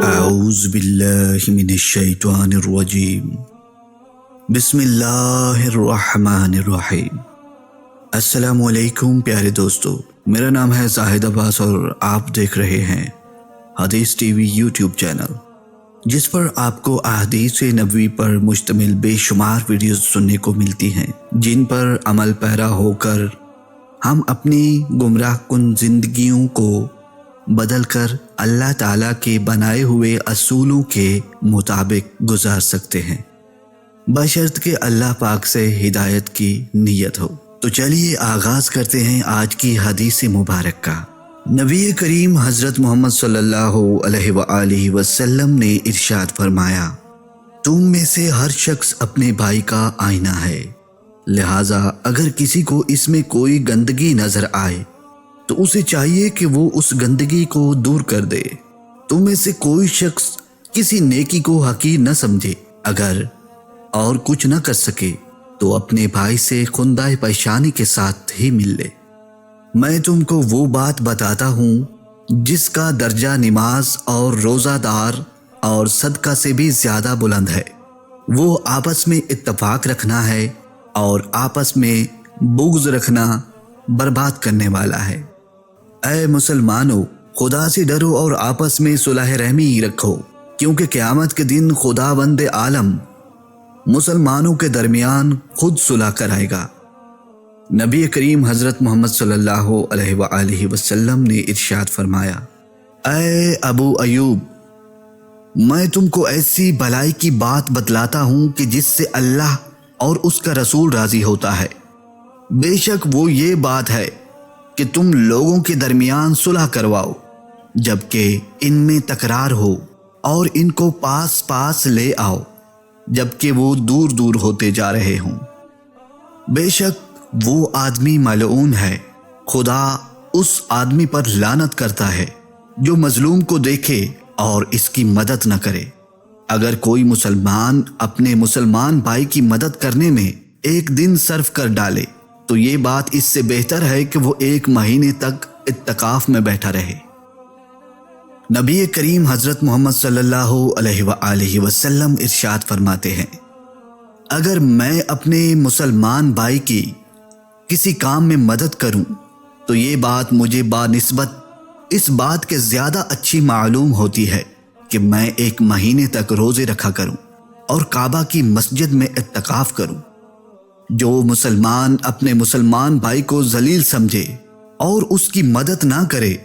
اعوذ باللہ من الشیطان الرجیم بسم اللہ الرحمن الرحیم۔ السلام علیکم پیارے دوستو، میرا نام ہے زاہد عباس اور آپ دیکھ رہے ہیں حدیث ٹی وی یوٹیوب چینل، جس پر آپ کو احادیث نبوی پر مشتمل بے شمار ویڈیوز سننے کو ملتی ہیں، جن پر عمل پیرا ہو کر ہم اپنی گمراہ کن زندگیوں کو بدل کر اللہ تعالیٰ کے بنائے ہوئے اصولوں کے مطابق گزار سکتے ہیں، بشرط کہ اللہ پاک سے ہدایت کی نیت ہو۔ تو چلیے آغاز کرتے ہیں آج کی حدیث مبارک کا۔ نبی کریم حضرت محمد صلی اللہ علیہ وآلہ وسلم نے ارشاد فرمایا، تم میں سے ہر شخص اپنے بھائی کا آئینہ ہے، لہٰذا اگر کسی کو اس میں کوئی گندگی نظر آئے تو اسے چاہیے کہ وہ اس گندگی کو دور کر دے۔ تم میں سے کوئی شخص کسی نیکی کو حقیر نہ سمجھے، اگر اور کچھ نہ کر سکے تو اپنے بھائی سے خندہ پیشانی کے ساتھ ہی مل لے۔ میں تم کو وہ بات بتاتا ہوں جس کا درجہ نماز اور روزہ دار اور صدقہ سے بھی زیادہ بلند ہے، وہ آپس میں اتفاق رکھنا ہے، اور آپس میں بغض رکھنا برباد کرنے والا ہے۔ اے مسلمانوں، خدا سے ڈرو اور آپس میں صلح رحمی رکھو، کیونکہ قیامت کے دن خداوند عالم مسلمانوں کے درمیان خود صلح کرائے گا۔ نبی کریم حضرت محمد صلی اللہ علیہ وآلہ وسلم نے ارشاد فرمایا، اے ابو ایوب، میں تم کو ایسی بھلائی کی بات بتلاتا ہوں کہ جس سے اللہ اور اس کا رسول راضی ہوتا ہے۔ بے شک وہ یہ بات ہے کہ تم لوگوں کے درمیان صلح کرواؤ جبکہ ان میں تکرار ہو، اور ان کو پاس پاس لے آؤ جبکہ وہ دور دور ہوتے جا رہے ہوں۔ بے شک وہ آدمی ملعون ہے، خدا اس آدمی پر لعنت کرتا ہے جو مظلوم کو دیکھے اور اس کی مدد نہ کرے۔ اگر کوئی مسلمان اپنے مسلمان بھائی کی مدد کرنے میں ایک دن صرف کر ڈالے تو یہ بات اس سے بہتر ہے کہ وہ 1 مہینے تک اعتکاف میں بیٹھا رہے۔ نبی کریم حضرت محمد صلی اللہ علیہ وآلہ وسلم ارشاد فرماتے ہیں، اگر میں اپنے مسلمان بھائی کی کسی کام میں مدد کروں تو یہ بات مجھے بنسبت اس بات کے زیادہ اچھی معلوم ہوتی ہے کہ میں 1 مہینے تک روزے رکھا کروں اور کعبہ کی مسجد میں اعتکاف کروں۔ جو مسلمان اپنے مسلمان بھائی کو ذلیل سمجھے اور اس کی مدد نہ کرے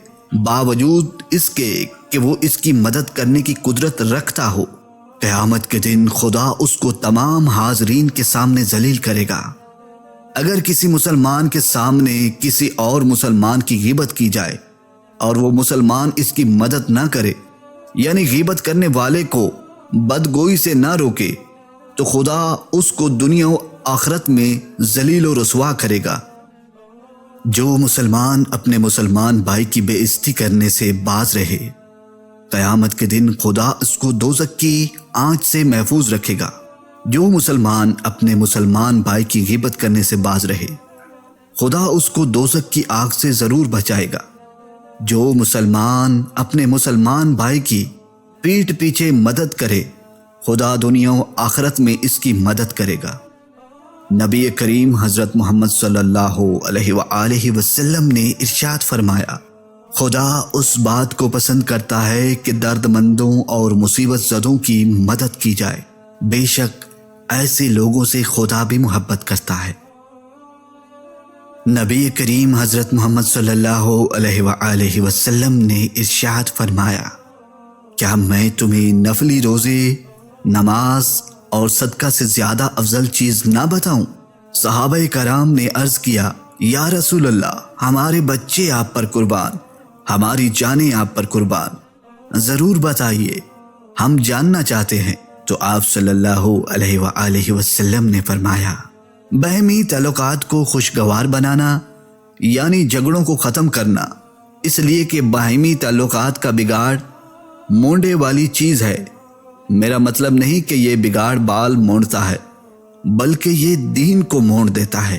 باوجود اس کے کہ وہ اس کی مدد کرنے کی قدرت رکھتا ہو، قیامت کے دن خدا اس کو تمام حاضرین کے سامنے ذلیل کرے گا۔ اگر کسی مسلمان کے سامنے کسی اور مسلمان کی غیبت کی جائے اور وہ مسلمان اس کی مدد نہ کرے، یعنی غیبت کرنے والے کو بدگوئی سے نہ روکے، تو خدا اس کو دنیا و آخرت میں ذلیل و رسوا کرے گا۔ جو مسلمان اپنے مسلمان بھائی کی بے عزتی کرنے سے باز رہے، قیامت کے دن خدا اس کو دوزخ کی آنچ سے محفوظ رکھے گا۔ جو مسلمان اپنے مسلمان بھائی کی غیبت کرنے سے باز رہے، خدا اس کو دوزخ کی آگ سے ضرور بچائے گا۔ جو مسلمان اپنے مسلمان بھائی کی پیٹھ پیچھے مدد کرے، خدا دنیا و آخرت میں اس کی مدد کرے گا۔ نبی کریم حضرت محمد صلی اللہ علیہ وآلہ وسلم نے ارشاد فرمایا، خدا اس بات کو پسند کرتا ہے کہ درد مندوں اور مصیبت زدوں کی مدد کی جائے، بے شک ایسے لوگوں سے خدا بھی محبت کرتا ہے۔ نبی کریم حضرت محمد صلی اللہ علیہ وآلہ وسلم نے ارشاد فرمایا، کیا میں تمہیں نفلی روزے، نماز اور صدقہ سے زیادہ افضل چیز نہ بتاؤں؟ صحابہ کرام نے عرض کیا، یا رسول اللہ، ہمارے بچے آپ پر قربان، ہماری جانیں آپ پر قربان، ضرور بتائیے، ہم جاننا چاہتے ہیں۔ تو آپ صلی اللہ علیہ وآلہ وسلم نے فرمایا، باہمی تعلقات کو خوشگوار بنانا، یعنی جھگڑوں کو ختم کرنا، اس لیے کہ باہمی تعلقات کا بگاڑ مونڈے والی چیز ہے۔ میرا مطلب نہیں کہ یہ بگاڑ بال مونڈتا ہے، بلکہ یہ دین کو مونڈ دیتا ہے۔